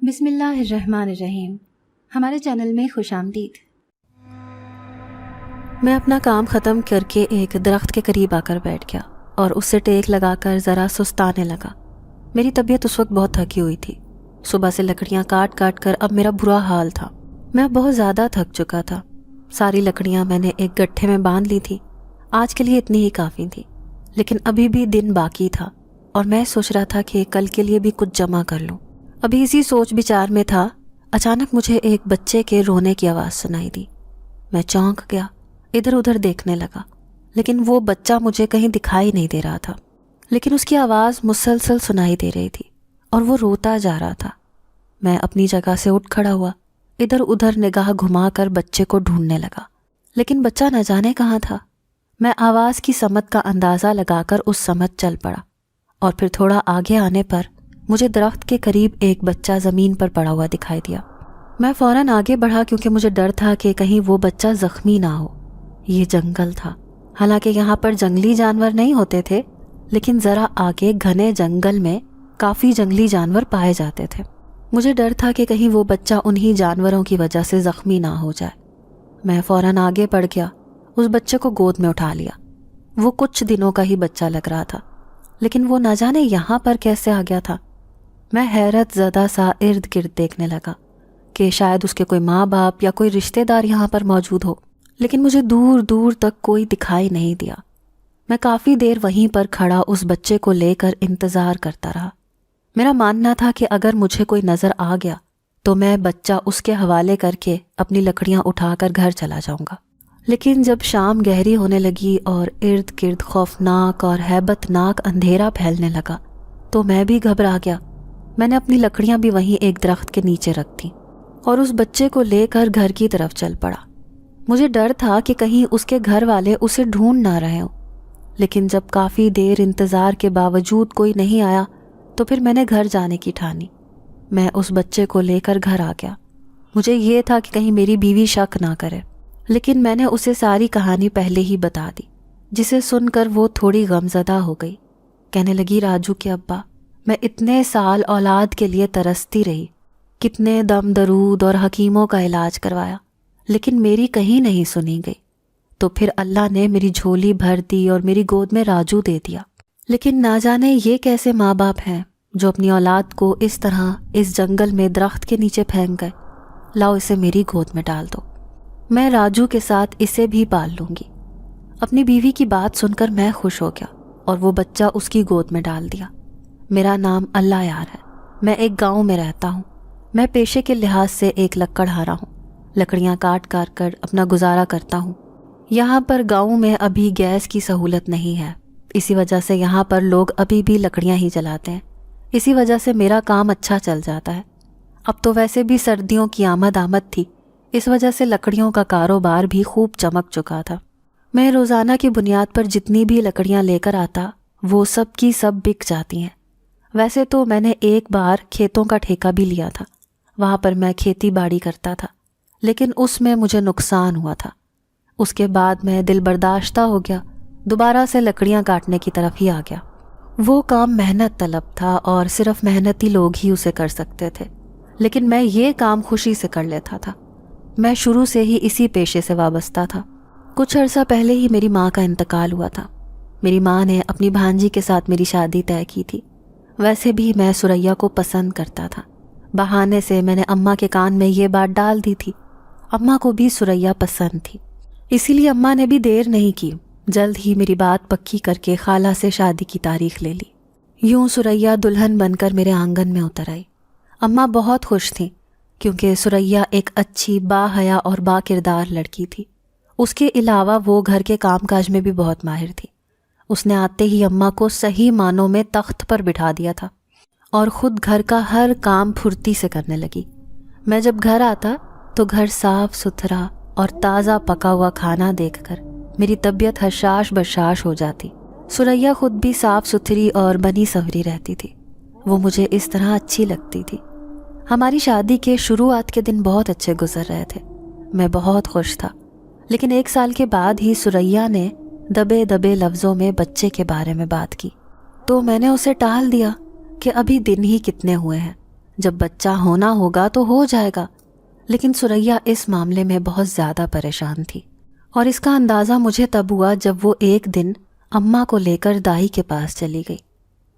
بسم اللہ الرحمن الرحیم۔ ہمارے چینل میں خوش آمدید۔ میں اپنا کام ختم کر کے ایک درخت کے قریب آ کر بیٹھ گیا اور اس سے ٹیک لگا کر ذرا سستانے لگا۔ میری طبیعت اس وقت بہت تھکی ہوئی تھی۔ صبح سے لکڑیاں کاٹ کاٹ کر اب میرا برا حال تھا۔ میں اب بہت زیادہ تھک چکا تھا۔ ساری لکڑیاں میں نے ایک گٹھے میں باندھ لی تھی۔ آج کے لیے اتنی ہی کافی تھی، لیکن ابھی بھی دن باقی تھا اور میں سوچ رہا تھا کہ کل کے لیے بھی کچھ جمع کر لوں۔ ابھی اسی سوچ بچار میں تھا، اچانک مجھے ایک بچے کے رونے کی آواز سنائی دی۔ میں چونک گیا، ادھر ادھر دیکھنے لگا، لیکن وہ بچہ مجھے کہیں دکھائی نہیں دے رہا تھا، لیکن اس کی آواز مسلسل سنائی دے رہی تھی اور وہ روتا جا رہا تھا۔ میں اپنی جگہ سے اٹھ کھڑا ہوا، ادھر ادھر نگاہ گھما کر بچے کو ڈھونڈنے لگا، لیکن بچہ نہ جانے کہاں تھا۔ میں آواز کی سمت کا اندازہ لگا کر اس سمت چل پڑا، اور پھر تھوڑا آگے آنے پر مجھے درخت کے قریب ایک بچہ زمین پر پڑا ہوا دکھائی دیا۔ میں فوراً آگے بڑھا کیونکہ مجھے ڈر تھا کہ کہیں وہ بچہ زخمی نہ ہو۔ یہ جنگل تھا، حالانکہ یہاں پر جنگلی جانور نہیں ہوتے تھے، لیکن ذرا آگے گھنے جنگل میں کافی جنگلی جانور پائے جاتے تھے۔ مجھے ڈر تھا کہ کہیں وہ بچہ انہی جانوروں کی وجہ سے زخمی نہ ہو جائے۔ میں فوراً آگے بڑھ گیا، اس بچے کو گود میں اٹھا لیا۔ وہ کچھ دنوں کا ہی بچہ لگ رہا تھا، لیکن وہ نہ جانے یہاں پر کیسے آ گیا تھا۔ میں حیرت زدہ سا ارد گرد دیکھنے لگا کہ شاید اس کے کوئی ماں باپ یا کوئی رشتہ دار یہاں پر موجود ہو، لیکن مجھے دور دور تک کوئی دکھائی نہیں دیا۔ میں کافی دیر وہیں پر کھڑا اس بچے کو لے کر انتظار کرتا رہا۔ میرا ماننا تھا کہ اگر مجھے کوئی نظر آ گیا تو میں بچہ اس کے حوالے کر کے اپنی لکڑیاں اٹھا کر گھر چلا جاؤں گا، لیکن جب شام گہری ہونے لگی اور ارد گرد خوفناک اور ہیبت ناک اندھیرا پھیلنے لگا تو میں بھی گھبرا گیا۔ میں نے اپنی لکڑیاں بھی وہیں ایک درخت کے نیچے رکھ دیں اور اس بچے کو لے کر گھر کی طرف چل پڑا۔ مجھے ڈر تھا کہ کہیں اس کے گھر والے اسے ڈھونڈ نہ رہے ہوں، لیکن جب کافی دیر انتظار کے باوجود کوئی نہیں آیا تو پھر میں نے گھر جانے کی ٹھانی۔ میں اس بچے کو لے کر گھر آ گیا۔ مجھے یہ تھا کہ کہیں میری بیوی شک نہ کرے، لیکن میں نے اسے ساری کہانی پہلے ہی بتا دی، جسے سن کر وہ تھوڑی غمزدہ ہو گئی۔ کہنے لگی، راجو کے ابا، میں اتنے سال اولاد کے لیے ترستی رہی، کتنے دم درود اور حکیموں کا علاج کروایا، لیکن میری کہیں نہیں سنی گئی۔ تو پھر اللہ نے میری جھولی بھر دی اور میری گود میں راجو دے دیا۔ لیکن نہ جانے یہ کیسے ماں باپ ہیں جو اپنی اولاد کو اس طرح اس جنگل میں درخت کے نیچے پھینک گئے۔ لاؤ اسے میری گود میں ڈال دو، میں راجو کے ساتھ اسے بھی پال لوں گی۔ اپنی بیوی کی بات سن کر میں خوش ہو گیا اور وہ بچہ اس کی گود میں ڈال دیا۔ میرا نام اللہ یار ہے، میں ایک گاؤں میں رہتا ہوں۔ میں پیشے کے لحاظ سے ایک لکڑہارا ہوں، لکڑیاں کاٹ کاٹ کر اپنا گزارا کرتا ہوں۔ یہاں پر گاؤں میں ابھی گیس کی سہولت نہیں ہے، اسی وجہ سے یہاں پر لوگ ابھی بھی لکڑیاں ہی جلاتے ہیں۔ اسی وجہ سے میرا کام اچھا چل جاتا ہے۔ اب تو ویسے بھی سردیوں کی آمد تھی، اس وجہ سے لکڑیوں کا کاروبار بھی خوب چمک چکا تھا۔ میں روزانہ کی بنیاد پر جتنی بھی لکڑیاں لے کر آتا وہ سب کی سب بک جاتی ہیں۔ ویسے تو میں نے ایک بار کھیتوں کا ٹھیکہ بھی لیا تھا، وہاں پر میں کھیتی باڑی کرتا تھا، لیکن اس میں مجھے نقصان ہوا تھا۔ اس کے بعد میں دل برداشتہ ہو گیا، دوبارہ سے لکڑیاں کاٹنے کی طرف ہی آ گیا۔ وہ کام محنت طلب تھا اور صرف محنتی لوگ ہی اسے کر سکتے تھے، لیکن میں یہ کام خوشی سے کر لیتا تھا۔ میں شروع سے ہی اسی پیشے سے وابستہ تھا۔ کچھ عرصہ پہلے ہی میری ماں کا انتقال ہوا تھا۔ میری ماں نے اپنی بھانجی کے ساتھ میری شادی طے کی تھی۔ ویسے بھی میں سریا کو پسند کرتا تھا، بہانے سے میں نے اماں کے کان میں یہ بات ڈال دی تھی۔ اماں کو بھی سریا پسند تھی، اسی لیے اماں نے بھی دیر نہیں کی، جلد ہی میری بات پکی کر کے خالہ سے شادی کی تاریخ لے لی۔ یوں سریا دلہن بن کر میرے آنگن میں اتر آئی۔ اماں بہت خوش تھیں کیونکہ سریا ایک اچھی با حیا اور با کردار لڑکی تھی۔ اس کے علاوہ وہ گھر کے کام کاج میں بھی بہت ماہر تھی۔ اس نے آتے ہی اماں کو صحیح معنوں میں تخت پر بٹھا دیا تھا اور خود گھر کا ہر کام پھرتی سے کرنے لگی۔ میں جب گھر آتا تو گھر صاف ستھرا اور تازہ پکا ہوا کھانا دیکھ کر میری طبیعت حشاش بشاش ہو جاتی۔ سریا خود بھی صاف ستھری اور بنی سنوری رہتی تھی، وہ مجھے اس طرح اچھی لگتی تھی۔ ہماری شادی کے شروعات کے دن بہت اچھے گزر رہے تھے، میں بہت خوش تھا، لیکن 1 سال کے بعد ہی سریا نے دبے دبے لفظوں میں بچے کے بارے میں بات کی، تو میں نے اسے ٹال دیا کہ ابھی دن ہی کتنے ہوئے ہیں، جب بچہ ہونا ہوگا تو ہو جائے گا، لیکن ثریا اس معاملے میں بہت زیادہ پریشان تھی، اور اس کا اندازہ مجھے تب ہوا جب وہ ایک دن اماں کو لے کر دائی کے پاس چلی گئی۔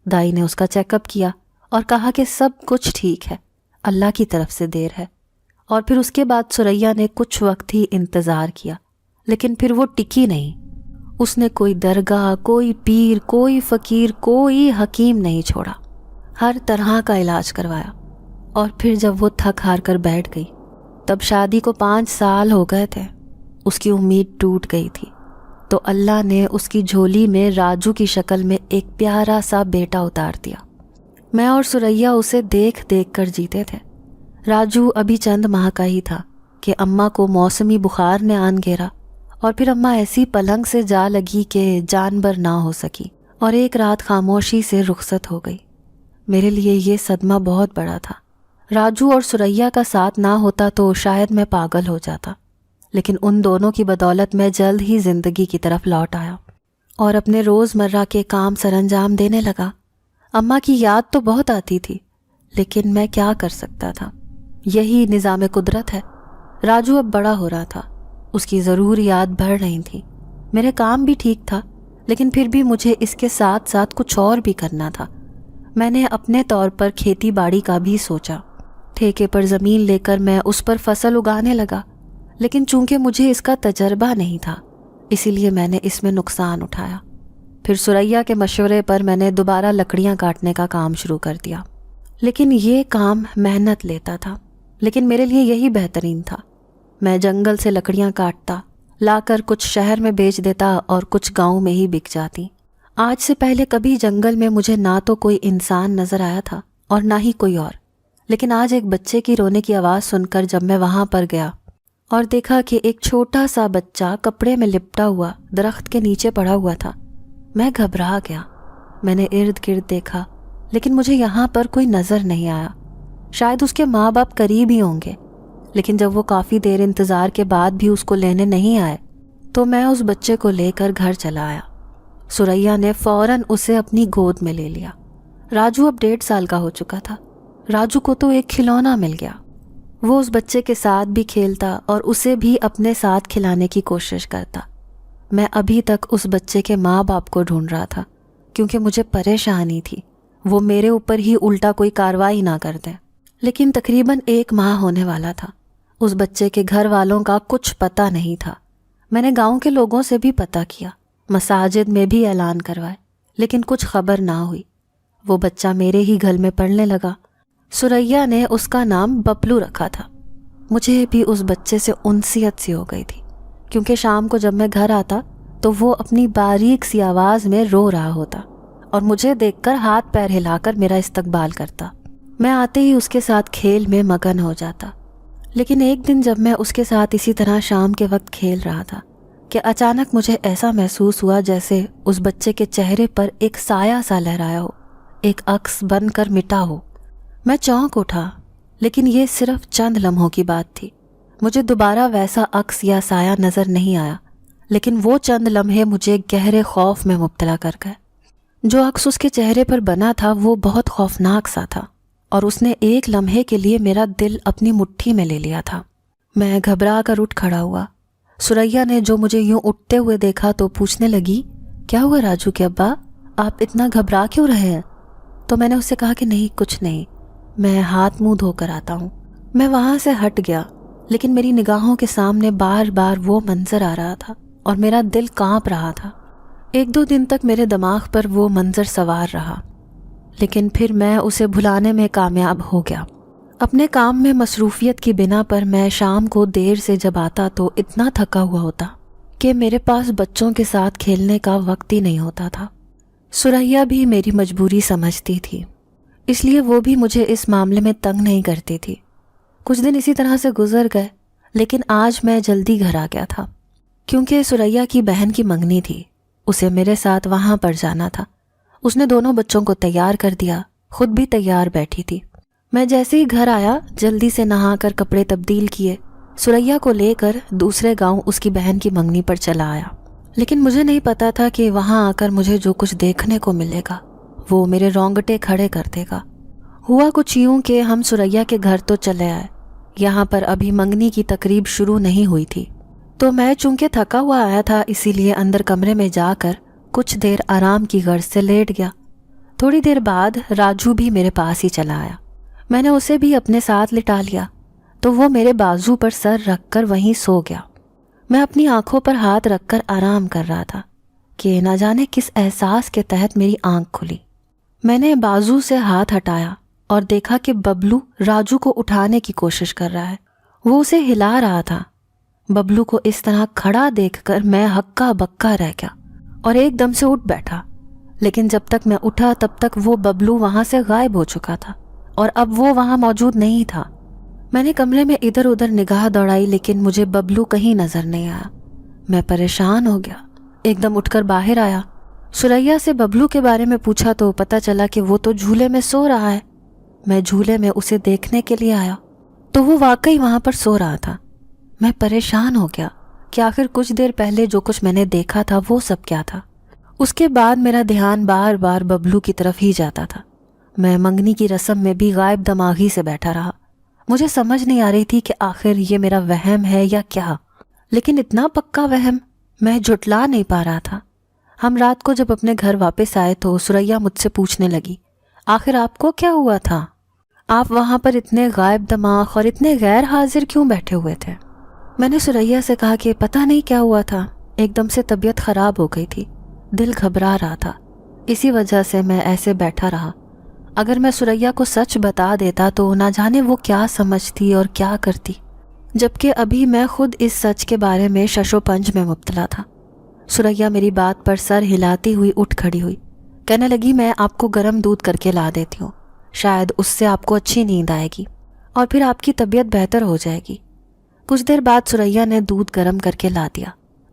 دائی نے اس کا چیک اپ کیا اور کہا کہ سب کچھ ٹھیک ہے، اللہ کی طرف سے دیر ہے۔ اور پھر اس کے بعد ثریا نے کچھ وقت ہی انتظار کیا، لیکن پھر وہ ٹکی نہیں۔ اس نے کوئی درگاہ، کوئی پیر، کوئی فقیر، کوئی حکیم نہیں چھوڑا، ہر طرح کا علاج کروایا۔ اور پھر جب وہ تھک ہار کر بیٹھ گئی، تب شادی کو 5 سال ہو گئے تھے، اس کی امید ٹوٹ گئی تھی، تو اللہ نے اس کی جھولی میں راجو کی شکل میں ایک پیارا سا بیٹا اتار دیا۔ میں اور ثریا اسے دیکھ دیکھ کر جیتے تھے۔ راجو ابھی چند ماہ کا ہی تھا کہ اماں کو موسمی بخار نے آن گھیرا، اور پھر اماں ایسی پلنگ سے جا لگی کہ جان بر نہ ہو سکی، اور ایک رات خاموشی سے رخصت ہو گئی۔ میرے لیے یہ صدمہ بہت بڑا تھا۔ راجو اور ثریا کا ساتھ نہ ہوتا تو شاید میں پاگل ہو جاتا، لیکن ان دونوں کی بدولت میں جلد ہی زندگی کی طرف لوٹ آیا اور اپنے روزمرہ کے کام سر انجام دینے لگا۔ اماں کی یاد تو بہت آتی تھی، لیکن میں کیا کر سکتا تھا؟ یہی نظام قدرت ہے۔ راجو اب بڑا ہو رہا تھا، اس کی ضروریات بڑھ رہی تھیں۔ میرے کام بھی ٹھیک تھا، لیکن پھر بھی مجھے اس کے ساتھ ساتھ کچھ اور بھی کرنا تھا۔ میں نے اپنے طور پر کھیتی باڑی کا بھی سوچا۔ ٹھیکے پر زمین لے کر میں اس پر فصل اگانے لگا، لیکن چونکہ مجھے اس کا تجربہ نہیں تھا، اسی لیے میں نے اس میں نقصان اٹھایا۔ پھر ثریا کے مشورے پر میں نے دوبارہ لکڑیاں کاٹنے کا کام شروع کر دیا، لیکن یہ کام محنت لیتا تھا، لیکن میرے لیے یہی بہترین تھا۔ میں جنگل سے لکڑیاں کاٹتا، لا کر کچھ شہر میں بیچ دیتا اور کچھ گاؤں میں ہی بک جاتی۔ آج سے پہلے کبھی جنگل میں مجھے نہ تو کوئی انسان نظر آیا تھا اور نہ ہی کوئی اور، لیکن آج ایک بچے کی رونے کی آواز سن کر جب میں وہاں پر گیا اور دیکھا کہ ایک چھوٹا سا بچہ کپڑے میں لپٹا ہوا درخت کے نیچے پڑا ہوا تھا، میں گھبرا گیا۔ میں نے ارد گرد دیکھا، لیکن مجھے یہاں پر کوئی نظر نہیں آیا۔ شاید اس کے ماں باپ قریب ہی ہوں گے، لیکن جب وہ کافی دیر انتظار کے بعد بھی اس کو لینے نہیں آئے تو میں اس بچے کو لے کر گھر چلا آیا۔ ثریا نے فوراً اسے اپنی گود میں لے لیا۔ راجو اب 1.5 سال کا ہو چکا تھا۔ راجو کو تو ایک کھلونا مل گیا۔ وہ اس بچے کے ساتھ بھی کھیلتا اور اسے بھی اپنے ساتھ کھلانے کی کوشش کرتا۔ میں ابھی تک اس بچے کے ماں باپ کو ڈھونڈ رہا تھا، کیونکہ مجھے پریشانی تھی وہ میرے اوپر ہی الٹا کوئی کارروائی نہ کر دیں۔ لیکن تقریباً 1 ماہ ہونے والا تھا۔ اس بچے کے گھر والوں کا کچھ پتہ نہیں تھا۔ میں نے گاؤں کے لوگوں سے بھی پتہ کیا، مساجد میں بھی اعلان کروائے، لیکن کچھ خبر نہ ہوئی۔ وہ بچہ میرے ہی گھر میں پڑھنے لگا۔ ثریا نے اس کا نام ببلو رکھا تھا۔ مجھے بھی اس بچے سے انسیت سی ہو گئی تھی، کیونکہ شام کو جب میں گھر آتا تو وہ اپنی باریک سی آواز میں رو رہا ہوتا اور مجھے دیکھ کر ہاتھ پیر ہلا کر میرا استقبال کرتا۔ میں آتے ہی اس کے ساتھ کھیل میں مگن ہو جاتا۔ لیکن ایک دن جب میں اس کے ساتھ اسی طرح شام کے وقت کھیل رہا تھا کہ اچانک مجھے ایسا محسوس ہوا جیسے اس بچے کے چہرے پر ایک سایہ سا لہرایا ہو، ایک عکس بن کر مٹا ہو۔ میں چونک اٹھا، لیکن یہ صرف چند لمحوں کی بات تھی۔ مجھے دوبارہ ویسا عکس یا سایہ نظر نہیں آیا، لیکن وہ چند لمحے مجھے گہرے خوف میں مبتلا کر گئے۔ جو عکس اس کے چہرے پر بنا تھا وہ بہت خوفناک سا تھا، اور اس نے ایک لمحے کے لیے میرا دل اپنی مٹھی میں لے لیا تھا۔ میں گھبرا کر اٹھ کھڑا ہوا۔ ثریا نے جو مجھے یوں اٹھتے ہوئے دیکھا تو پوچھنے لگی، کیا ہوا راجو کے ابا، آپ اتنا گھبرا کیوں رہے ہیں؟ تو میں نے اس سے کہا کہ نہیں، کچھ نہیں، میں ہاتھ منہ دھو کر آتا ہوں۔ میں وہاں سے ہٹ گیا، لیکن میری نگاہوں کے سامنے بار بار وہ منظر آ رہا تھا اور میرا دل کانپ رہا تھا۔ 1-2 دن تک میرے دماغ پر وہ منظر سوار رہا، لیکن پھر میں اسے بھلانے میں کامیاب ہو گیا۔ اپنے کام میں مصروفیت کی بنا پر میں شام کو دیر سے جب آتا تو اتنا تھکا ہوا ہوتا کہ میرے پاس بچوں کے ساتھ کھیلنے کا وقت ہی نہیں ہوتا تھا۔ ثریا بھی میری مجبوری سمجھتی تھی، اس لیے وہ بھی مجھے اس معاملے میں تنگ نہیں کرتی تھی۔ کچھ دن اسی طرح سے گزر گئے، لیکن آج میں جلدی گھر آ گیا تھا، کیونکہ ثریا کی بہن کی منگنی تھی، اسے میرے ساتھ وہاں پر جانا تھا۔ اس نے دونوں بچوں کو تیار کر دیا، خود بھی تیار بیٹھی تھی۔ میں جیسے ہی گھر آیا جلدی سے نہا کر کپڑے تبدیل کیے، ثریا کو لے کر دوسرے گاؤں اس کی بہن کی منگنی پر چلا آیا۔ لیکن مجھے نہیں پتا تھا کہ وہاں آ کر مجھے جو کچھ دیکھنے کو ملے گا وہ میرے رونگٹے کھڑے کر دے گا۔ ہوا کچھ یوں کہ ہم سریا کے گھر تو چلے آئے. یہاں پر ابھی منگنی کی تقریب شروع نہیں ہوئی تھی، تو میں چونکہ تھکا ہوا آیا تھا اسی لیے اندر کمرے میں جا کر کچھ دیر آرام کی غرض سے لیٹ گیا. تھوڑی دیر بعد راجو بھی میرے پاس ہی چلا آیا. میں نے اسے بھی اپنے ساتھ لٹا لیا تو وہ میرے بازو پر سر رکھ کر وہیں سو گیا. میں اپنی آنکھوں پر ہاتھ رکھ کر آرام کر رہا تھا کہ نہ جانے کس احساس کے تحت میری آنکھ کھلی. میں نے بازو سے ہاتھ ہٹایا اور دیکھا کہ ببلو راجو کو اٹھانے کی کوشش کر رہا ہے. وہ اسے ہلا رہا تھا. ببلو کو اس طرح کھڑا دیکھ کر میں ہکا بکا رہ گیا اور ایک دم سے اٹھ بیٹھا. لیکن جب تک میں اٹھا تب تک وہ ببلو وہاں سے غائب ہو چکا تھا اور اب وہ وہاں موجود نہیں تھا. میں نے کمرے میں ادھر ادھر نگاہ دوڑائی لیکن مجھے ببلو کہیں نظر نہیں آیا. میں پریشان ہو گیا. ایک دم اٹھ کر باہر آیا. سریا سے ببلو کے بارے میں پوچھا تو پتہ چلا کہ وہ تو جھولے میں سو رہا ہے. میں جھولے میں اسے دیکھنے کے لیے آیا تو وہ واقعی وہاں پر سو رہا تھا. میں پریشان ہو گیا کہ آخر کچھ دیر پہلے جو کچھ میں نے دیکھا تھا وہ سب کیا تھا. اس کے بعد میرا دھیان بار بار ببلو کی طرف ہی جاتا تھا. میں منگنی کی رسم میں بھی غائب دماغی سے بیٹھا رہا. مجھے سمجھ نہیں آ رہی تھی کہ آخر یہ میرا وہم ہے یا کیا، لیکن اتنا پکا وہم میں جھٹلا نہیں پا رہا تھا. ہم رات کو جب اپنے گھر واپس آئے تو سریا مجھ سے پوچھنے لگی، آخر آپ کو کیا ہوا تھا؟ آپ وہاں پر اتنے غائب دماغ اور اتنے غیر حاضر کیوں بیٹھے ہوئے تھے؟ میں نے سریا سے کہا کہ پتہ نہیں کیا ہوا تھا، ایک دم سے طبیعت خراب ہو گئی تھی، دل گھبرا رہا تھا، اسی وجہ سے میں ایسے بیٹھا رہا. اگر میں سریا کو سچ بتا دیتا تو نہ جانے وہ کیا سمجھتی اور کیا کرتی، جبکہ ابھی میں خود اس سچ کے بارے میں شش و پنج میں مبتلا تھا. سریا میری بات پر سر ہلاتی ہوئی اٹھ کھڑی ہوئی. کہنے لگی میں آپ کو گرم دودھ کر کے لا دیتی ہوں، شاید اس سے آپ کو اچھی نیند آئے گی اور پھر آپ کی طبیعت بہتر ہو جائے گی. کچھ دیر بعد سریا نے دودھ گرم کر کے لا دیا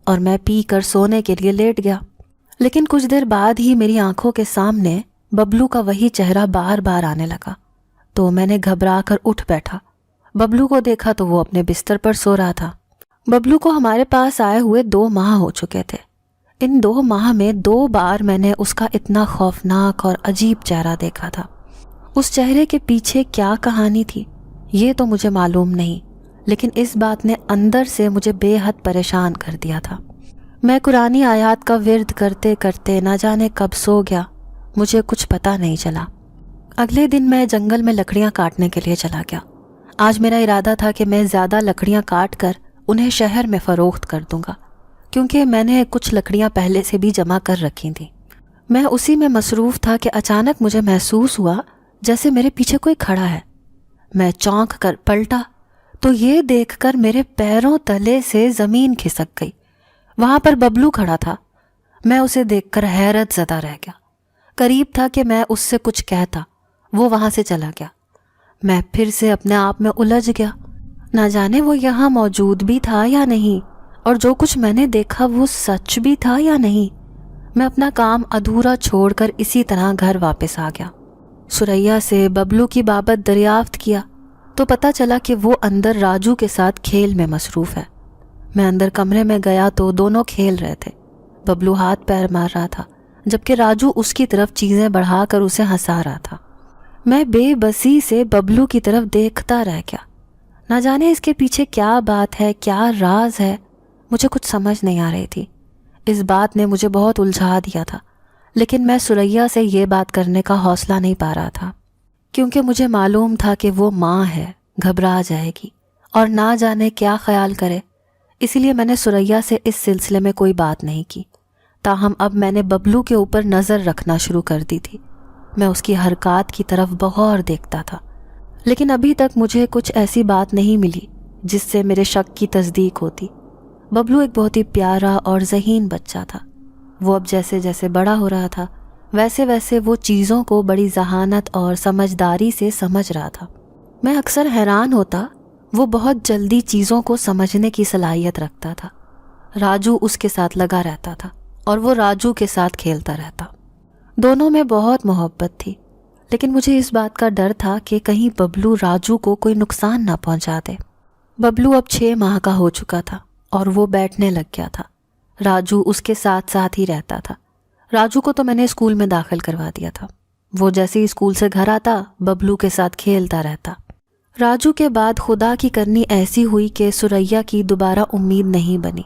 اور میں پی کر سونے کے لیے لیٹ گیا. لیکن کچھ دیر بعد ہی میری آنکھوں کے سامنے ببلو کا وہی چہرہ بار بار آنے لگا تو میں نے گھبرا کر اٹھ بیٹھا. ببلو کو دیکھا تو وہ اپنے بستر پر سو رہا تھا. ببلو کو ہمارے پاس آئے ہوئے 2 ماہ ہو چکے تھے. ان 2 ماہ میں 2 بار میں نے اس کا اتنا خوفناک اور عجیب چہرہ دیکھا تھا. اس چہرے کے پیچھے کیا کہانی تھی یہ تو مجھے معلوم نہیں، لیکن اس بات نے اندر سے مجھے بے حد پریشان کر دیا تھا. میں قرآنی آیات کا ورد کرتے کرتے نہ جانے کب سو گیا، مجھے کچھ پتہ نہیں چلا. اگلے دن میں جنگل میں لکڑیاں کاٹنے کے لیے چلا گیا. آج میرا ارادہ تھا کہ میں زیادہ لکڑیاں کاٹ کر انہیں شہر میں فروخت کر دوں گا، کیونکہ میں نے کچھ لکڑیاں پہلے سے بھی جمع کر رکھی تھیں. میں اسی میں مصروف تھا کہ اچانک مجھے محسوس ہوا جیسے میرے پیچھے کوئی کھڑا ہے. میں چونک کر پلٹا تو یہ دیکھ کر میرے پیروں تلے سے زمین کھسک گئی. وہاں پر ببلو کھڑا تھا. میں اسے دیکھ کر حیرت زدہ رہ گیا. قریب تھا کہ میں اس سے کچھ کہتا، وہ وہاں سے چلا گیا. میں پھر سے اپنے آپ میں الجھ گیا. نہ جانے وہ یہاں موجود بھی تھا یا نہیں، اور جو کچھ میں نے دیکھا وہ سچ بھی تھا یا نہیں. میں اپنا کام ادھورا چھوڑ کر اسی طرح گھر واپس آ گیا. سریا سے ببلو کی بابت دریافت کیا تو پتہ چلا کہ وہ اندر راجو کے ساتھ کھیل میں مصروف ہے. میں اندر کمرے میں گیا تو دونوں کھیل رہے تھے. ببلو ہاتھ پیر مار رہا تھا جبکہ راجو اس کی طرف چیزیں بڑھا کر اسے ہنسا رہا تھا. میں بے بسی سے ببلو کی طرف دیکھتا رہ گیا. نہ جانے اس کے پیچھے کیا بات ہے، کیا راز ہے، مجھے کچھ سمجھ نہیں آ رہی تھی. اس بات نے مجھے بہت الجھا دیا تھا، لیکن میں سریا سے یہ بات کرنے کا حوصلہ نہیں پا رہا تھا، کیونکہ مجھے معلوم تھا کہ وہ ماں ہے، گھبرا جائے گی اور نہ جانے کیا خیال کرے. اسی لیے میں نے سریا سے اس سلسلے میں کوئی بات نہیں کی. تاہم اب میں نے ببلو کے اوپر نظر رکھنا شروع کر دی تھی. میں اس کی حرکات کی طرف بغور دیکھتا تھا، لیکن ابھی تک مجھے کچھ ایسی بات نہیں ملی جس سے میرے شک کی تصدیق ہوتی. ببلو ایک بہت ہی پیارا اور ذہین بچہ تھا. وہ اب جیسے جیسے بڑا ہو رہا تھا ویسے ویسے وہ چیزوں کو بڑی ذہانت اور سمجھداری سے سمجھ رہا تھا. میں اکثر حیران ہوتا، وہ بہت جلدی چیزوں کو سمجھنے کی صلاحیت رکھتا تھا. راجو اس کے ساتھ لگا رہتا تھا اور وہ راجو کے ساتھ کھیلتا رہتا. دونوں میں بہت محبت تھی، لیکن مجھے اس بات کا ڈر تھا کہ کہیں ببلو راجو کو کوئی نقصان نہ پہنچا دے. ببلو اب 6 ماہ کا ہو چکا تھا اور وہ بیٹھنے لگ گیا تھا. راجو اس کے ساتھ ساتھ ہی رہتا تھا. راجو کو تو میں نے اسکول میں داخل کروا دیا تھا. وہ جیسے ہی اسکول سے گھر آتا ببلو کے ساتھ کھیلتا رہتا۔ راجو کے بعد خدا کی کرنی ایسی ہوئی کہ سریا کی دوبارہ امید نہیں بنی۔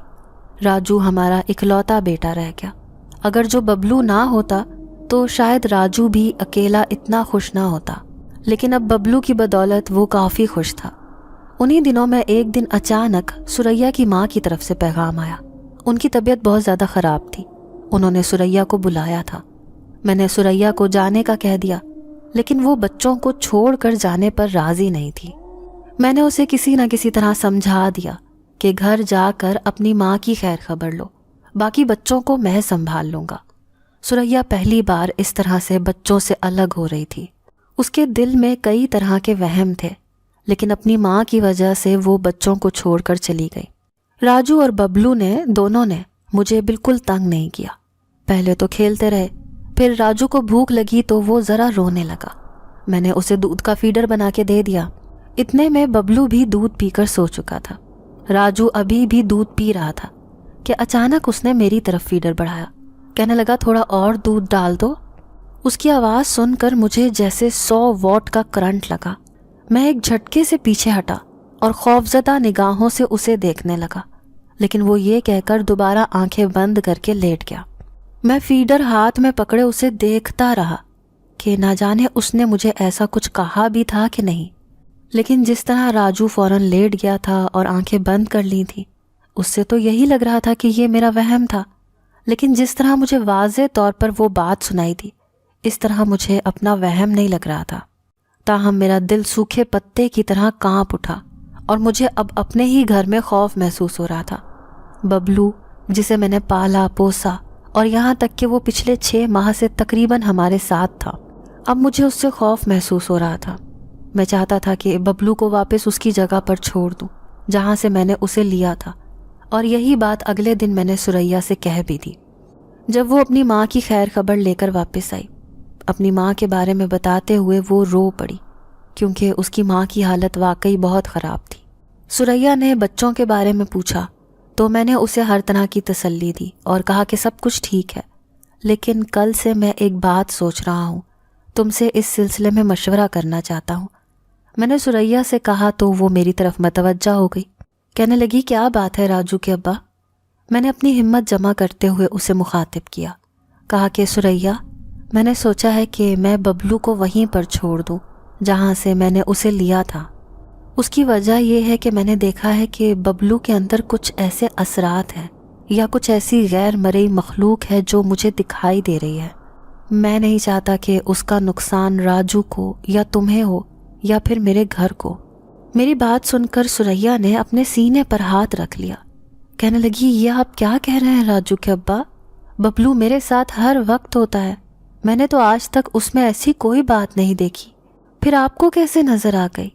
راجو ہمارا اکلوتا بیٹا رہ گیا۔ اگر جو ببلو نہ ہوتا تو شاید راجو بھی اکیلا اتنا خوش نہ ہوتا، لیکن اب ببلو کی بدولت وہ کافی خوش تھا۔ انہی دنوں میں ایک دن اچانک سریا کی ماں کی طرف سے پیغام آیا۔ ان کی طبیعت بہت زیادہ خراب تھی۔ انہوں نے سریا کو بلایا تھا۔ میں نے سریا کو جانے کا کہہ دیا، لیکن وہ بچوں کو چھوڑ کر جانے پر راضی نہیں تھی۔ میں نے اسے کسی نہ کسی طرح سمجھا دیا کہ گھر جا کر اپنی ماں کی خیر خبر لو، باقی بچوں کو میں سنبھال لوں گا۔ سریا پہلی بار اس طرح سے بچوں سے الگ ہو رہی تھی۔ اس کے دل میں کئی طرح کے وہم تھے، لیکن اپنی ماں کی وجہ سے وہ بچوں کو چھوڑ کر چلی گئی۔ راجو اور ببلو نے دونوں نے مجھے بالکل تنگ نہیں کیا۔ پہلے تو کھیلتے رہے، پھر راجو کو بھوک لگی تو وہ ذرا رونے لگا۔ میں نے اسے دودھ کا فیڈر بنا کے دے دیا۔ اتنے میں ببلو بھی دودھ پی کر سو چکا تھا۔ راجو ابھی بھی دودھ پی رہا تھا کہ اچانک اس نے میری طرف فیڈر بڑھایا، کہنے لگا تھوڑا اور دودھ ڈال دو۔ اس کی آواز سن کر مجھے جیسے 100 واٹ کا کرنٹ لگا۔ میں ایک جھٹکے سے پیچھے ہٹا اور خوفزدہ نگاہوں سے اسے دیکھنے لگا، لیکن وہ یہ کہہ کر دوبارہ آنکھیں بند کر کے لیٹ گیا۔ میں فیڈر ہاتھ میں پکڑے اسے دیکھتا رہا کہ نہ جانے اس نے مجھے ایسا کچھ کہا بھی تھا کہ نہیں، لیکن جس طرح راجو فوراً لیٹ گیا تھا اور آنکھیں بند کر لی تھی، اس سے تو یہی لگ رہا تھا کہ یہ میرا وہم تھا، لیکن جس طرح مجھے واضح طور پر وہ بات سنائی تھی، اس طرح مجھے اپنا وہم نہیں لگ رہا تھا۔ تاہم میرا دل سوکھے پتے کی طرح کانپ اٹھا اور مجھے اب اپنے ہی گھر میں خوف محسوس ہو رہا تھا۔ ببلو، جسے میں نے پالا پوسا اور یہاں تک کہ وہ پچھلے 6 ماہ سے تقریباً ہمارے ساتھ تھا، اب مجھے اس سے خوف محسوس ہو رہا تھا۔ میں چاہتا تھا کہ ببلو کو واپس اس کی جگہ پر چھوڑ دوں جہاں سے میں نے اسے لیا تھا، اور یہی بات اگلے دن میں نے سریا سے کہہ بھی دی۔ جب وہ اپنی ماں کی خیر خبر لے کر واپس آئی، اپنی ماں کے بارے میں بتاتے ہوئے وہ رو پڑی، کیونکہ اس کی ماں کی حالت واقعی بہت خراب تھی۔ سریا نے بچوں کے بارے میں پوچھا تو میں نے اسے ہر طرح کی تسلی دی اور کہا کہ سب کچھ ٹھیک ہے، لیکن کل سے میں ایک بات سوچ رہا ہوں، تم سے اس سلسلے میں مشورہ کرنا چاہتا ہوں۔ میں نے سریا سے کہا تو وہ میری طرف متوجہ ہو گئی، کہنے لگی کیا بات ہے راجو کے ابا؟ میں نے اپنی ہمت جمع کرتے ہوئے اسے مخاطب کیا، کہا کہ سریا، میں نے سوچا ہے کہ میں ببلو کو وہیں پر چھوڑ دوں جہاں سے میں نے اسے لیا تھا۔ اس کی وجہ یہ ہے کہ میں نے دیکھا ہے کہ ببلو کے اندر کچھ ایسے اثرات ہیں یا کچھ ایسی غیر مرئی مخلوق ہے جو مجھے دکھائی دے رہی ہے۔ میں نہیں چاہتا کہ اس کا نقصان راجو کو یا تمہیں ہو یا پھر میرے گھر کو۔ میری بات سن کر سریا نے اپنے سینے پر ہاتھ رکھ لیا، کہنے لگی یہ آپ کیا کہہ رہے ہیں راجو کے ابا؟ ببلو میرے ساتھ ہر وقت ہوتا ہے، میں نے تو آج تک اس میں ایسی کوئی بات نہیں دیکھی، پھر آپ کو کیسے نظر آ گئی؟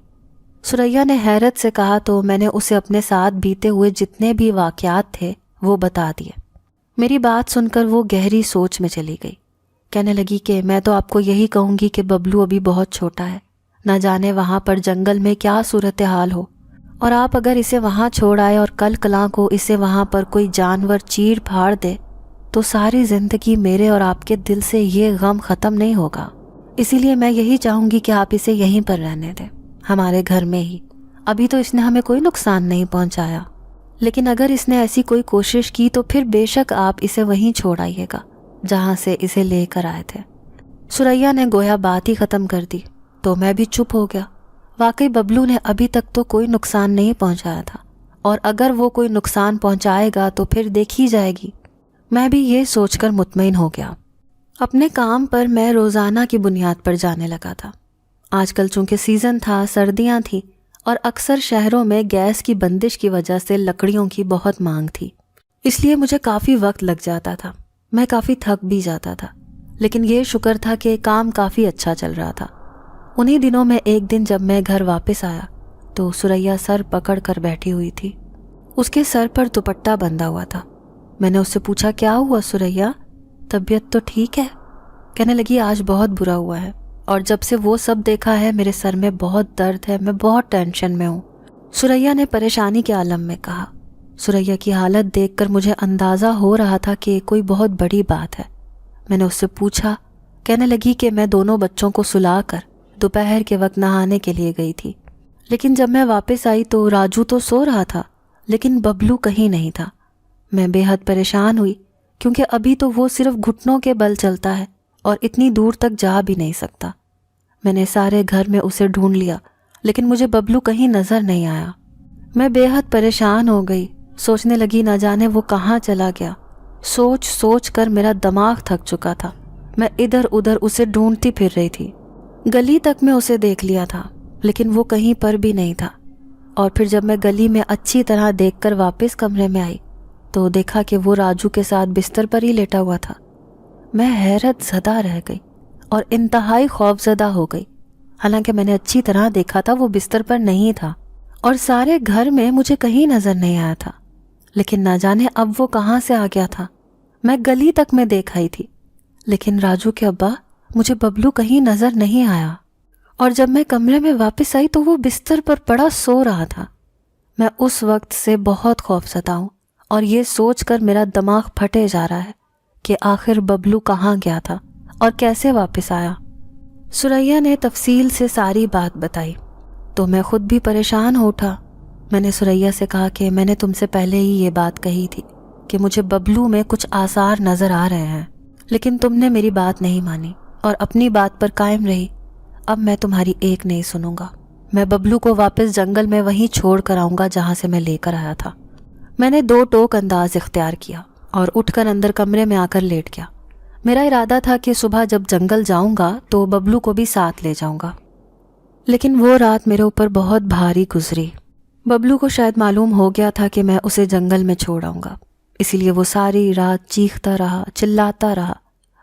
سریا نے حیرت سے کہا تو میں نے اسے اپنے ساتھ بیتے ہوئے جتنے بھی واقعات تھے وہ بتا دیے۔ میری بات سن کر وہ گہری سوچ میں چلی گئی، کہنے لگی کہ میں تو آپ کو یہی کہوں گی کہ ببلو ابھی بہت چھوٹا ہے، نہ جانے وہاں پر جنگل میں کیا صورتحال ہو، اور آپ اگر اسے وہاں چھوڑ آئے اور کل کلاں کو اسے وہاں پر کوئی جانور چیر پھاڑ دے تو ساری زندگی میرے اور آپ کے دل سے یہ غم ختم نہیں ہوگا۔ اسی لیے میں یہی چاہوں گی کہ آپ اسے یہیں پر رہنے دیں، ہمارے گھر میں ہی۔ ابھی تو اس نے ہمیں کوئی نقصان نہیں پہنچایا، لیکن اگر اس نے ایسی کوئی کوشش کی تو پھر بے شک آپ اسے وہیں چھوڑ آئیے گا جہاں سے اسے لے کر آئے تھے۔ سریا نے گویا بات ہی ختم کر دی تو میں بھی چپ ہو گیا۔ واقعی ببلو نے ابھی تک تو کوئی نقصان نہیں پہنچایا تھا، اور اگر وہ کوئی نقصان پہنچائے گا تو پھر دیکھی جائے گی۔ میں بھی یہ سوچ کر مطمئن ہو گیا۔ اپنے کام پر میں روزانہ کی بنیاد پر جانے لگا تھا۔ آج کل چونکہ سیزن تھا، سردیاں تھیں، اور اکثر شہروں میں گیس کی بندش کی وجہ سے لکڑیوں کی بہت مانگ تھی، اس لیے مجھے کافی وقت لگ جاتا تھا، میں کافی تھک بھی جاتا تھا، لیکن یہ شکر تھا کہ کام کافی اچھا چل رہا تھا۔ انہی دنوں میں ایک دن جب میں گھر واپس آیا تو سریا سر پکڑ کر بیٹھی ہوئی تھی، اس کے سر پر دوپٹہ بندھا ہوا تھا۔ میں نے اس سے پوچھا کیا ہوا سریا، طبیعت تو ٹھیک ہے؟ کہنے لگی آج بہت برا ہوا ہے، اور جب سے وہ سب دیکھا ہے میرے سر میں بہت درد ہے، میں بہت ٹینشن میں ہوں۔ سریا نے پریشانی کے عالم میں کہا۔ سریا کی حالت دیکھ کر مجھے اندازہ ہو رہا تھا کہ کوئی بہت بڑی بات ہے۔ میں نے اس سے پوچھا کہنے لگی کہ میں دونوں بچوں کو سلا کر دوپہر کے وقت نہانے کے لیے گئی تھی، لیکن جب میں واپس آئی تو راجو تو سو رہا تھا لیکن ببلو کہیں نہیں تھا۔ میں بے حد پریشان ہوئی کیونکہ ابھی تو وہ صرف گھٹنوں کے بل چلتا ہے اور اتنی دور تک جا بھی نہیں سکتا۔ میں نے سارے گھر میں اسے ڈھونڈ لیا لیکن مجھے ببلو کہیں نظر نہیں آیا۔ میں بے حد پریشان ہو گئی، سوچنے لگی نہ جانے وہ کہاں چلا گیا۔ سوچ سوچ کر میرا دماغ تھک چکا تھا۔ میں ادھر ادھر اسے ڈھونڈتی پھر رہی تھی۔ گلی تک میں اسے دیکھ لیا تھا لیکن وہ کہیں پر بھی نہیں تھا، اور پھر جب میں گلی میں اچھی طرح دیکھ کر واپس کمرے میں آئی تو دیکھا کہ وہ راجو کے ساتھ بستر پر ہی لیٹا ہوا تھا۔ میں حیرت زدہ رہ گئی اور انتہائی خوف زدہ ہو گئی، حالانکہ میں نے اچھی طرح دیکھا تھا وہ بستر پر نہیں تھا اور سارے گھر میں مجھے کہیں نظر نہیں آیا تھا، لیکن نہ جانے اب وہ کہاں سے آ گیا تھا۔ میں گلی تک میں دیکھ آئی تھی لیکن راجو کے ابا مجھے ببلو کہیں نظر نہیں آیا، اور جب میں کمرے میں واپس آئی تو وہ بستر پر پڑا سو رہا تھا۔ میں اس وقت سے بہت خوف زدہ ہوں اور یہ سوچ کر میرا دماغ پھٹے جا رہا ہے کہ آخر ببلو کہاں گیا تھا اور کیسے واپس آیا۔ سریا نے تفصیل سے ساری بات بتائی تو میں خود بھی پریشان ہو اٹھا۔ میں نے سریا سے کہا کہ میں نے تم سے پہلے ہی یہ بات کہی تھی کہ مجھے ببلو میں کچھ آثار نظر آ رہے ہیں، لیکن تم نے میری بات نہیں مانی اور اپنی بات پر قائم رہی۔ اب میں تمہاری ایک نہیں سنوں گا۔ میں ببلو کو واپس جنگل میں وہیں چھوڑ کر آؤں گا جہاں سے میں لے کر آیا تھا۔ میں نے 2 ٹوک انداز اختیار کیا اور اٹھ کر اندر کمرے میں آ کر لیٹ گیا۔ میرا ارادہ تھا کہ صبح جب جنگل جاؤں گا تو ببلو کو بھی ساتھ لے جاؤں گا، لیکن وہ رات میرے اوپر بہت بھاری گزری۔ ببلو کو شاید معلوم ہو گیا تھا کہ میں اسے جنگل میں چھوڑ آؤں گا، اسی لیے وہ ساری رات چیختا رہا، چلاتا رہا،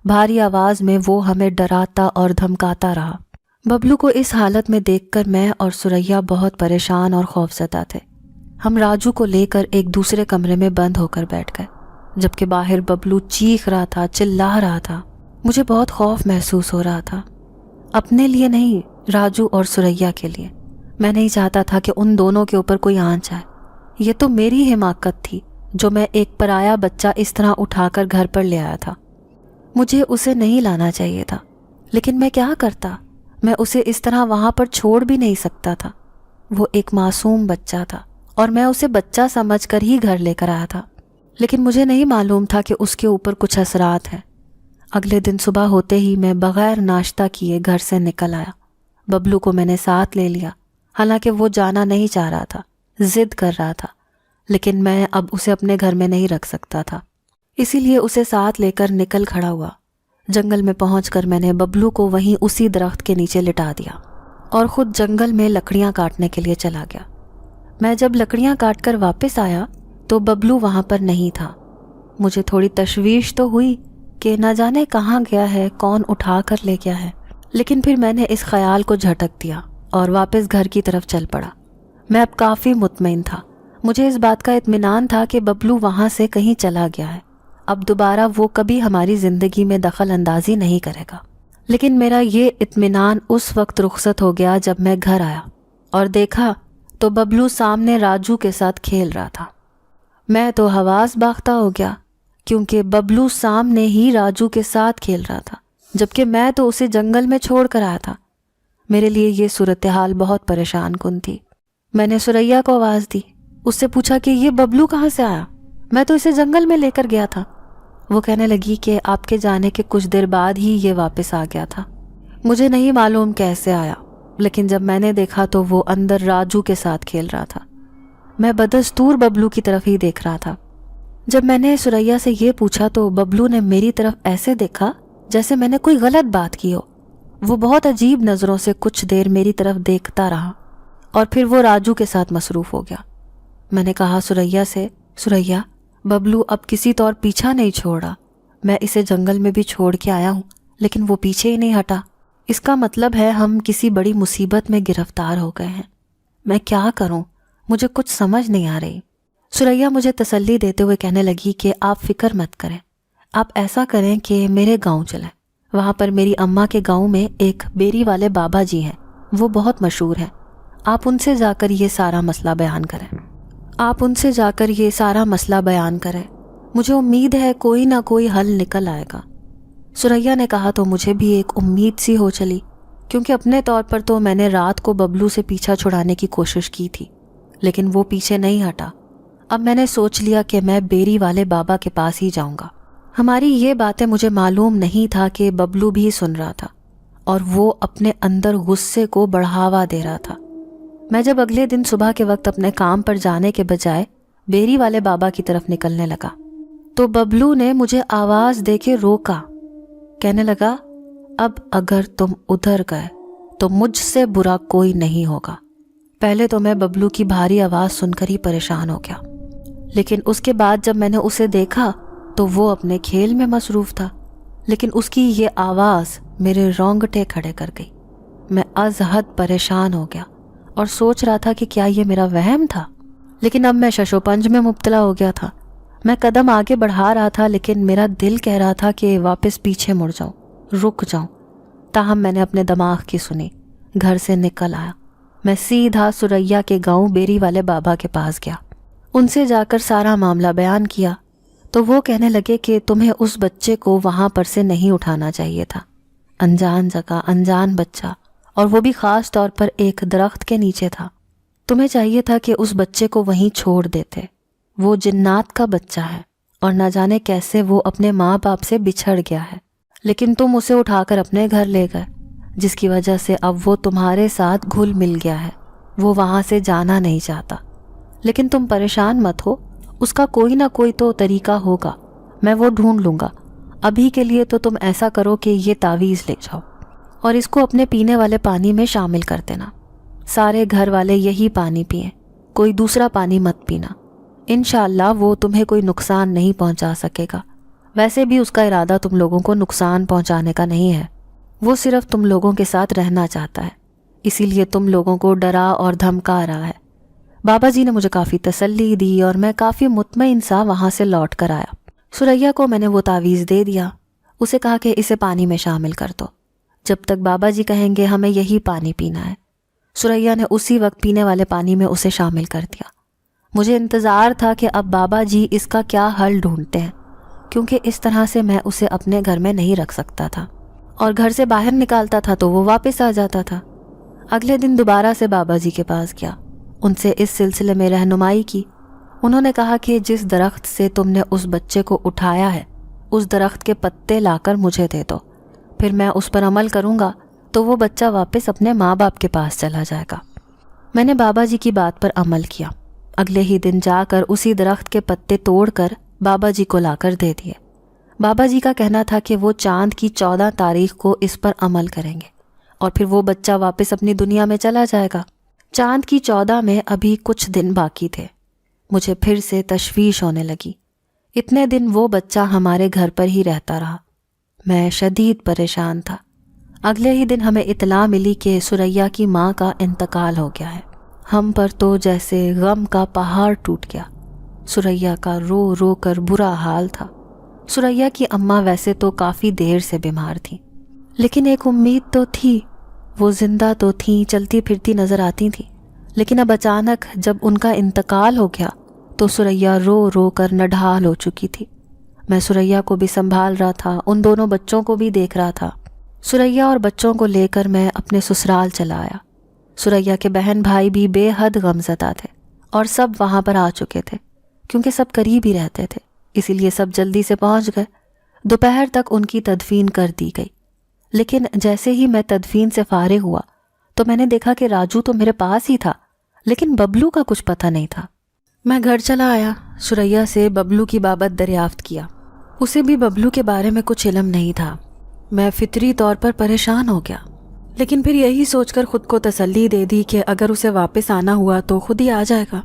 بھاری آواز میں وہ ہمیں ڈراتا اور دھمکاتا رہا۔ ببلو کو اس حالت میں دیکھ کر میں اور سریا بہت پریشان اور خوفزدہ تھے۔ ہم راجو کو لے کر ایک دوسرے کمرے میں بند ہو کر بیٹھ گئے، جبکہ باہر ببلو چیخ رہا تھا، چلا رہا تھا۔ مجھے بہت خوف محسوس ہو رہا تھا، اپنے لیے نہیں، راجو اور سریا کے لیے۔ میں نہیں چاہتا تھا کہ ان دونوں کے اوپر کوئی آنچ آئے۔ یہ تو میری حماقت تھی جو میں ایک پرایا بچہ اس طرح اٹھا کر گھر پر لے آیا تھا۔ مجھے اسے نہیں لانا چاہیے تھا، لیکن میں کیا کرتا؟ میں اسے اس طرح وہاں پر چھوڑ بھی نہیں سکتا تھا۔ وہ ایک معصوم بچہ تھا اور میں اسے بچہ سمجھ کر ہی گھر لے کر آیا تھا، لیکن مجھے نہیں معلوم تھا کہ اس کے اوپر کچھ اثرات ہیں۔ اگلے دن صبح ہوتے ہی میں بغیر ناشتہ کیے گھر سے نکل آیا۔ ببلو کو میں نے ساتھ لے لیا، حالانکہ وہ جانا نہیں چاہ رہا تھا، ضد کر رہا تھا، لیکن میں اب اسے اپنے گھر میں نہیں رکھ سکتا تھا، اسی لیے اسے ساتھ لے کر نکل کھڑا ہوا۔ جنگل میں پہنچ کر میں نے ببلو کو وہیں اسی درخت کے نیچے لٹا دیا اور خود جنگل میں لکڑیاں کاٹنے کے لیے چلا گیا۔ میں جب لکڑیاں کاٹ کر واپس آیا تو ببلو وہاں پر نہیں تھا۔ مجھے تھوڑی تشویش تو ہوئی کہ نہ جانے کہاں گیا ہے، کون اٹھا کر لے گیا ہے، لیکن پھر میں نے اس خیال کو جھٹک دیا اور واپس گھر کی طرف چل پڑا۔ میں اب کافی مطمئن تھا، مجھے اس بات کا اطمینان تھا کہ ببلو وہاں سے کہیں چلا گیا ہے، اب دوبارہ وہ کبھی ہماری زندگی میں دخل اندازی نہیں کرے گا۔ لیکن میرا یہ اطمینان اس وقت رخصت ہو گیا جب میں گھر آیا اور دیکھا تو ببلو سامنے راجو کے ساتھ کھیل رہا تھا۔ میں تو حواس باختہ ہو گیا کیونکہ ببلو سامنے ہی راجو کے ساتھ کھیل رہا تھا، جبکہ میں تو اسے جنگل میں چھوڑ کر آیا تھا۔ میرے لیے یہ صورتحال بہت پریشان کن تھی۔ میں نے سریا کو آواز دی، اس سے پوچھا کہ یہ ببلو کہاں سے آیا؟ میں تو اسے جنگل میں لے کر گیا تھا۔ وہ کہنے لگی کہ آپ کے جانے کے کچھ دیر بعد ہی یہ واپس آ گیا تھا۔ مجھے نہیں معلوم کیسے آیا، لیکن جب میں نے دیکھا تو وہ اندر راجو کے ساتھ کھیل رہا تھا۔ میں بدستور ببلو کی طرف ہی دیکھ رہا تھا۔ جب میں نے سریا سے یہ پوچھا تو ببلو نے میری طرف ایسے دیکھا جیسے میں نے کوئی غلط بات کی ہو۔ وہ بہت عجیب نظروں سے کچھ دیر میری طرف دیکھتا رہا اور پھر وہ راجو کے ساتھ مصروف ہو گیا۔ میں نے کہا سریا سے، سریا، ببلو اب کسی طور پیچھا نہیں چھوڑا، میں اسے جنگل میں بھی چھوڑ کے آیا ہوں لیکن وہ پیچھے ہی نہیں ہٹا۔ اس کا مطلب ہے ہم کسی بڑی مصیبت میں گرفتار ہو گئے ہیں۔ میں کیا کروں؟ مجھے کچھ سمجھ نہیں آ رہی۔ سریا مجھے تسلی دیتے ہوئے کہنے لگی کہ آپ فکر مت کریں، آپ ایسا کریں کہ میرے گاؤں چلیں، وہاں پر میری اماں کے گاؤں میں ایک بیری والے بابا جی ہیں، وہ بہت مشہور ہیں، آپ ان سے جا کر یہ سارا مسئلہ بیان کریں۔ مجھے امید ہے کوئی نہ کوئی حل نکل آئے گا۔ سریا نے کہا تو مجھے بھی ایک امید سی ہو چلی، کیونکہ اپنے طور پر تو میں نے رات کو ببلو سے پیچھا چھڑانے کی کوشش کی تھی، لیکن وہ پیچھے نہیں ہٹا۔ اب میں نے سوچ لیا کہ میں بیری والے بابا کے پاس ہی جاؤں گا۔ ہماری یہ باتیں مجھے معلوم نہیں تھا کہ ببلو بھی سن رہا تھا اور وہ اپنے اندر غصے کو بڑھاوا دے رہا تھا۔ میں جب اگلے دن صبح کے وقت اپنے کام پر جانے کے بجائے بیری والے بابا کی طرف نکلنے لگا تو ببلو نے مجھے آواز دے کے روکا، کہنے لگا، اب اگر تم ادھر گئے تو مجھ سے برا کوئی نہیں ہوگا۔ پہلے تو میں ببلو کی بھاری آواز سن کر ہی پریشان ہو گیا، لیکن اس کے بعد جب میں نے اسے دیکھا تو وہ اپنے کھیل میں مصروف تھا، لیکن اس کی یہ آواز میرے رونگٹے کھڑے کر گئی۔ میں از حد پریشان ہو گیا اور سوچ رہا تھا کہ کیا یہ میرا وہم تھا، لیکن اب میں شش و پنج میں مبتلا ہو گیا تھا۔ میں قدم آگے بڑھا رہا تھا، لیکن میرا دل کہہ رہا تھا کہ واپس پیچھے مڑ جاؤں، رک جاؤں۔ تاہم میں نے اپنے دماغ کی سنی، گھر سے نکل آیا۔ میں سیدھا سریا کے گاؤں بیری والے بابا کے پاس گیا۔ ان سے جا کر سارا معاملہ بیان کیا تو وہ کہنے لگے کہ تمہیں اس بچے کو وہاں پر سے نہیں اٹھانا چاہیے تھا، انجان جگہ، انجان بچہ، اور وہ بھی خاص طور پر ایک درخت کے نیچے تھا۔ تمہیں چاہیے تھا کہ اس بچے کو وہیں چھوڑ دیتے۔ وہ جنات کا بچہ ہے اور نہ جانے کیسے وہ اپنے ماں باپ سے بچھڑ گیا ہے، لیکن تم اسے اٹھا کر اپنے گھر لے گئے، جس کی وجہ سے اب وہ تمہارے ساتھ گھل مل گیا ہے۔ وہ وہاں سے جانا نہیں چاہتا، لیکن تم پریشان مت ہو، اس کا کوئی نہ کوئی تو طریقہ ہوگا، میں وہ ڈھونڈ لوں گا۔ ابھی کے لیے تو تم ایسا کرو کہ یہ تعویذ لے جاؤ اور اس کو اپنے پینے والے پانی میں شامل کر دینا۔ سارے گھر والے یہی پانی پئیں، کوئی دوسرا پانی مت پینا۔ انشاءاللہ وہ تمہیں کوئی نقصان نہیں پہنچا سکے گا۔ ویسے بھی اس کا ارادہ تم لوگوں کو نقصان پہنچانے کا نہیں ہے، وہ صرف تم لوگوں کے ساتھ رہنا چاہتا ہے، اسی لیے تم لوگوں کو ڈرا اور دھمکا رہا ہے۔ بابا جی نے مجھے کافی تسلی دی اور میں کافی مطمئن سا وہاں سے لوٹ کر آیا۔ سریا کو میں نے وہ تعویذ دے دیا، اسے کہا کہ اسے پانی میں شامل کر دو، جب تک بابا جی کہیں گے ہمیں یہی پانی پینا ہے۔ سریا نے اسی وقت پینے والے پانی میں اسے شامل کر دیا۔ مجھے انتظار تھا کہ اب بابا جی اس کا کیا حل ڈھونڈتے ہیں، کیونکہ اس طرح سے میں اسے اپنے گھر میں نہیں رکھ سکتا تھا، اور گھر سے باہر نکالتا تھا تو وہ واپس آ جاتا تھا۔ اگلے دن دوبارہ سے بابا جی کے پاس گیا، ان سے اس سلسلے میں رہنمائی کی۔ انہوں نے کہا کہ جس درخت سے تم نے اس بچے کو اٹھایا ہے، اس درخت کے پتے لا کر مجھے دے دو، پھر میں اس پر عمل کروں گا تو وہ بچہ واپس اپنے ماں باپ کے پاس چلا جائے گا۔ میں نے بابا جی کی بات پر عمل کیا۔ اگلے ہی دن جا کر اسی درخت کے پتے توڑ کر بابا جی کو لا کر دے دیے۔ بابا جی کا کہنا تھا کہ وہ چاند کی 14 تاریخ کو اس پر عمل کریں گے اور پھر وہ بچہ واپس اپنی دنیا میں چلا جائے گا۔ چاند کی 14 میں ابھی کچھ دن باقی تھے۔ مجھے پھر سے تشویش ہونے لگی۔ اتنے دن وہ بچہ ہمارے گھر پر ہی رہتا رہا۔ میں شدید پریشان تھا۔ اگلے ہی دن ہمیں اطلاع ملی کہ سریا کی ماں کا انتقال ہو گیا ہے۔ ہم پر تو جیسے غم کا پہاڑ ٹوٹ گیا۔ سریا کا رو رو کر برا حال تھا۔ سریا کی اماں ویسے تو کافی دیر سے بیمار تھیں، لیکن ایک امید تو تھی، وہ زندہ تو تھیں، چلتی پھرتی نظر آتی تھیں، لیکن اب اچانک جب ان کا انتقال ہو گیا تو سریا رو رو کر نڈھال ہو چکی تھی۔ میں سریا کو بھی سنبھال رہا تھا، ان دونوں بچوں کو بھی دیکھ رہا تھا۔ سریا اور بچوں کو لے کر میں اپنے سسرال چلا آیا۔ سریا کے بہن بھائی بھی بے حد غمزدہ تھے اور سب وہاں پر آ چکے تھے، کیونکہ سب قریب ہی رہتے تھے، اسی لیے سب جلدی سے پہنچ گئے۔ دوپہر تک ان کی تدفین کر دی گئی، لیکن جیسے ہی میں تدفین سے فارغ ہوا تو میں نے دیکھا کہ راجو تو میرے پاس ہی تھا، لیکن ببلو کا کچھ پتہ نہیں تھا۔ میں گھر چلا آیا، سریا سے ببلو کی بابت دریافت کیا۔ اسے بھی ببلو کے بارے میں کچھ علم نہیں تھا۔ میں فطری طور پر پریشان ہو گیا، لیکن پھر یہی سوچ کر خود کو تسلی دے دی کہ اگر اسے واپس آنا ہوا تو خود ہی آ جائے گا،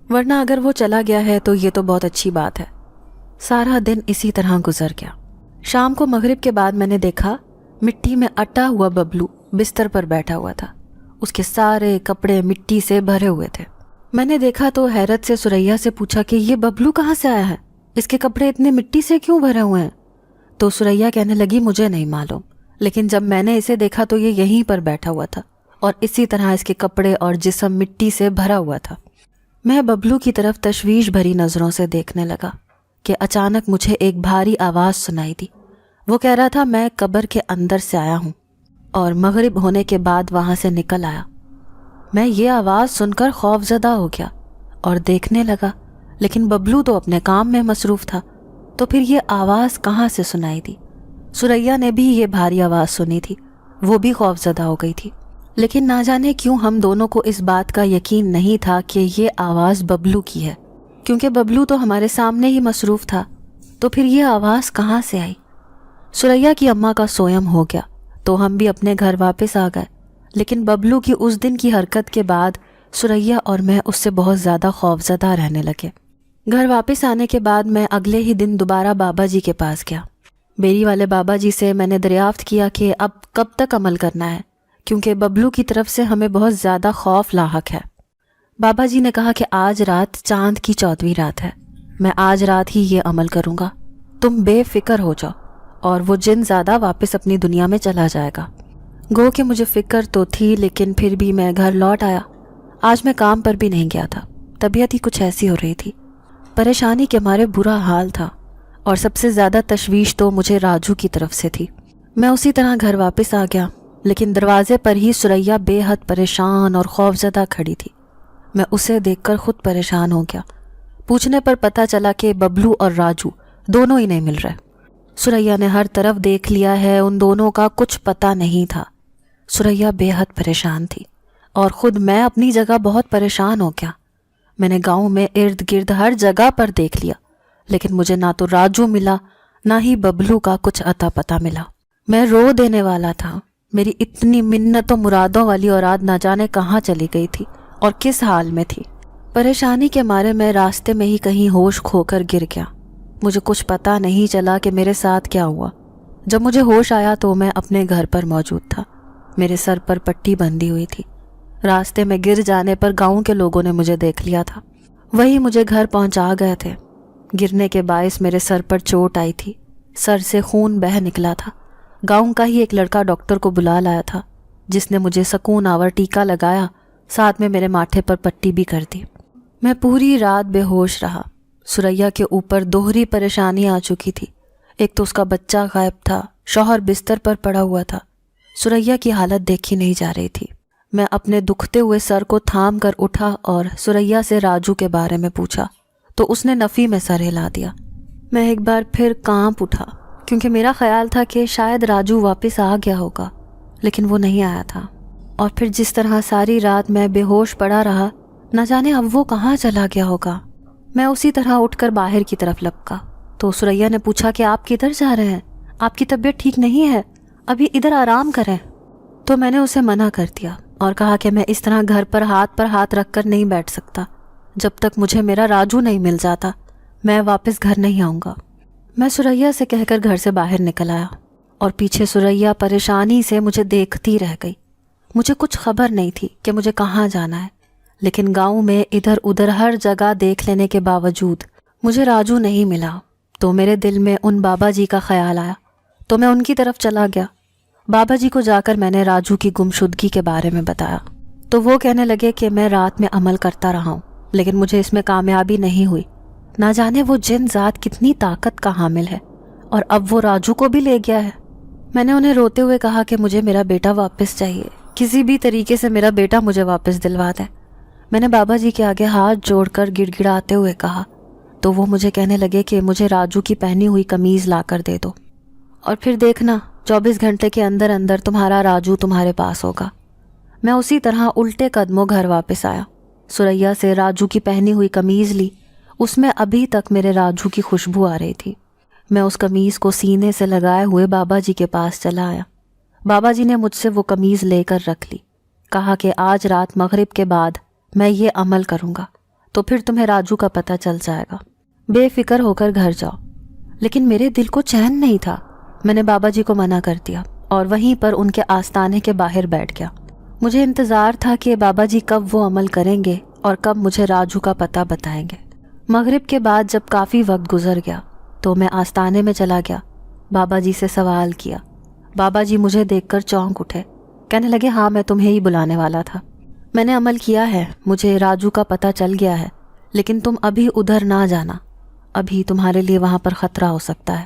ورنہ اگر وہ چلا گیا ہے تو یہ تو بہت اچھی بات ہے۔ سارا دن اسی طرح گزر گیا۔ شام کو مغرب کے بعد میں نے دیکھا مٹی میں اٹا ہوا ببلو بستر پر بیٹھا ہوا تھا، اس کے سارے کپڑے مٹی سے بھرے ہوئے تھے۔ میں نے دیکھا تو حیرت سے سریا سے پوچھا کہ یہ ببلو کہاں سے آیا ہے، اس کے کپڑے اتنے مٹی سے کیوں بھرے ہوئے ہیں؟ تو سریا کہنے لگی مجھے نہیں معلوم، لیکن جب میں نے اسے دیکھا تو یہ یہیں پر بیٹھا ہوا تھا اور اسی طرح اس کے کپڑے اور جسم مٹی سے بھرا ہوا تھا۔ میں ببلو کی طرف تشویش بھری نظروں سے دیکھنے لگا کہ اچانک مجھے ایک بھاری آواز سنائی دی۔ وہ کہہ رہا تھا میں قبر کے اندر سے آیا ہوں اور مغرب ہونے کے بعد وہاں سے نکل آیا۔ میں یہ آواز سن کر خوف زدہ ہو گیا اور دیکھنے لگا، لیکن ببلو تو اپنے کام میں مصروف تھا، تو پھر یہ آواز کہاں سے سنائی دی؟ سریا نے بھی یہ بھاری آواز سنی تھی، وہ بھی خوف زدہ ہو گئی تھی، لیکن نہ جانے کیوں ہم دونوں کو اس بات کا یقین نہیں تھا کہ یہ آواز ببلو کی ہے، کیونکہ ببلو تو ہمارے سامنے ہی مصروف تھا۔ تو پھر یہ آواز کہاں سے آئی؟ سریا کی اماں کا سویم ہو گیا تو ہم بھی اپنے گھر واپس آ گئے، لیکن ببلو کی اس دن کی حرکت کے بعد سریا اور میں اس سے بہت زیادہ خوف زدہ رہنے لگے۔ گھر واپس آنے کے بعد میں اگلے ہی دن دوبارہ بابا جی کے پاس گیا۔ بیری والے بابا جی سے میں نے دریافت کیا کہ اب کب تک عمل کرنا ہے، کیونکہ ببلو کی طرف سے ہمیں بہت زیادہ خوف لاحق ہے۔ بابا جی نے کہا کہ آج رات چاند کی 14ویں رات ہے، میں آج رات ہی یہ عمل کروں گا، تم بے فکر ہو جاؤ، اور وہ جن زیادہ واپس اپنی دنیا میں چلا جائے گا۔ گو کہ مجھے فکر تو تھی، لیکن پھر بھی میں گھر لوٹ آیا۔ آج میں کام پر بھی نہیں گیا تھا، طبیعت ہی کچھ ایسی ہو رہی تھی، پریشانی کے مارے برا حال تھا، اور سب سے زیادہ تشویش تو مجھے راجو کی طرف سے تھی۔ میں اسی طرح گھر واپس آ گیا، لیکن دروازے پر ہی سریا بے حد پریشان اور خوفزدہ کھڑی تھی۔ میں اسے دیکھ کر خود پریشان ہو گیا۔ پوچھنے پر پتہ چلا کہ ببلو اور راجو دونوں ہی نہیں مل رہے۔ سریا نے ہر طرف دیکھ لیا ہے، ان دونوں کا کچھ پتہ نہیں تھا۔ سریا بے حد پریشان تھی، اور خود میں اپنی جگہ بہت پریشان ہو گیا۔ میں نے گاؤں میں ارد گرد ہر جگہ پر دیکھ لیا، لیکن مجھے نہ تو راجو ملا، نہ ہی ببلو کا کچھ اتا پتہ ملا۔ میں رو دینے والا تھا، میری اتنی منتوں مرادوں والی اولاد نہ جانے کہاں چلی گئی تھی اور کس حال میں تھی۔ پریشانی کے مارے میں راستے میں ہی کہیں ہوش کھو کر گر گیا۔ مجھے کچھ پتہ نہیں چلا کہ میرے ساتھ کیا ہوا۔ جب مجھے ہوش آیا تو میں اپنے گھر پر موجود تھا، میرے سر پر پٹی بندھی ہوئی تھی۔ راستے میں گر جانے پر گاؤں کے لوگوں نے مجھے دیکھ لیا تھا، وہی مجھے گھر پہنچا گئے تھے۔ گرنے کے باعث میرے سر پر چوٹ آئی تھی، سر سے خون بہہ نکلا تھا۔ گاؤں کا ہی ایک لڑکا ڈاکٹر کو بلا لایا تھا، جس نے مجھے سکون آور ٹیکا لگایا، ساتھ میں میرے ماتھے پر پٹی بھی کر دی۔ میں پوری رات بے ہوش رہا۔ سریا کے اوپر دوہری پریشانی آ چکی تھی، ایک تو اس کا بچہ غائب تھا، شوہر بستر پر پڑا ہوا تھا، سریا کی حالت دیکھی نہیں جا رہی تھی۔ میں اپنے دکھتے ہوئے سر کو تھام کر اٹھا اور سریا سے راجو کے بارے میں پوچھا تو اس نے نفی میں سر ہلا دیا۔ میں ایک بار پھر کانپ اٹھا، کیونکہ میرا خیال تھا کہ شاید راجو واپس آ گیا ہوگا، لیکن وہ نہیں آیا تھا۔ اور پھر جس طرح ساری رات میں بے ہوش پڑا رہا، نہ جانے اب وہ کہاں چلا گیا ہوگا۔ میں اسی طرح اٹھ کر باہر کی طرف لپکا تو سریا نے پوچھا کہ آپ کدھر جا رہے ہیں؟ آپ کی طبیعت ٹھیک نہیں ہے، ابھی ادھر آرام کریں۔ تو میں نے اسے منع کر دیا اور کہا کہ میں اس طرح گھر پر ہاتھ رکھ کر نہیں بیٹھ سکتا، جب تک مجھے میرا راجو نہیں مل جاتا میں واپس گھر نہیں آؤں گا۔ میں سریا سے کہہ کر گھر سے باہر نکل آیا، اور پیچھے سریا پریشانی سے مجھے دیکھتی رہ گئی۔ مجھے کچھ خبر نہیں تھی کہ مجھے کہاں جانا ہے، لیکن گاؤں میں ادھر ادھر ہر جگہ دیکھ لینے کے باوجود مجھے راجو نہیں ملا۔ تو میرے دل میں ان بابا جی کا خیال آیا، تو میں ان کی طرف چلا گیا۔ بابا جی کو جا کر میں نے راجو کی گمشدگی کے بارے میں بتایا، تو وہ کہنے لگے کہ میں رات میں عمل کرتا رہا ہوں، لیکن مجھے اس میں کامیابی نہیں ہوئی۔ نہ جانے وہ جن ذات کتنی طاقت کا حامل ہے، اور اب وہ راجو کو بھی لے گیا ہے۔ میں نے انہیں روتے ہوئے کہا کہ مجھے میرا بیٹا واپس چاہیے، کسی بھی طریقے سے میرا بیٹا مجھے واپس دلوا دیں۔ میں نے بابا جی کے آگے ہاتھ جوڑ کر گڑ گڑاتے ہوئے کہا، تو وہ مجھے کہنے لگے کہ مجھے راجو کی پہنی ہوئی قمیض لا کر دے دو، اور پھر دیکھنا 24 گھنٹے کے اندر اندر تمہارا راجو تمہارے پاس ہوگا۔ میں اسی طرح الٹے قدموں گھر واپس آیا، سریا سے راجو کی پہنی ہوئی قمیض لی، اس میں ابھی تک میرے راجو کی خوشبو آ رہی تھی۔ میں اس قمیض کو سینے سے لگائے ہوئے بابا جی کے پاس چلا آیا۔ بابا جی نے مجھ سے وہ قمیض لے کر رکھ لی، کہا کہ آج رات مغرب کے بعد میں یہ عمل کروں گا تو پھر تمہیں راجو کا پتہ چل جائے گا، بے فکر ہو کر گھر جاؤ۔ لیکن میرے دل کو چین نہیں تھا، میں نے بابا جی کو منع کر دیا اور وہیں پر ان کے آستانے کے باہر بیٹھ گیا۔ مجھے انتظار تھا کہ بابا جی کب وہ عمل کریں گے اور کب مجھے راجو کا پتہ بتائیں گے۔ مغرب کے بعد جب کافی وقت گزر گیا تو میں آستانے میں چلا گیا، بابا جی سے سوال کیا۔ بابا جی مجھے دیکھ کر چونک اٹھے، کہنے لگے ہاں میں تمہیں ہی بلانے والا تھا، میں نے عمل کیا ہے، مجھے راجو کا پتہ چل گیا ہے، لیکن تم ابھی ادھر نہ جانا، ابھی تمہارے لیے وہاں پر خطرہ ہو سکتا ہے۔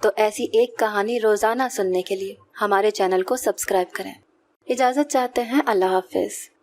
تو ایسی ایک کہانی روزانہ سننے کے لیے ہمارے چینل کو سبسکرائب کریں۔ اجازت چاہتے ہیں، اللہ حافظ۔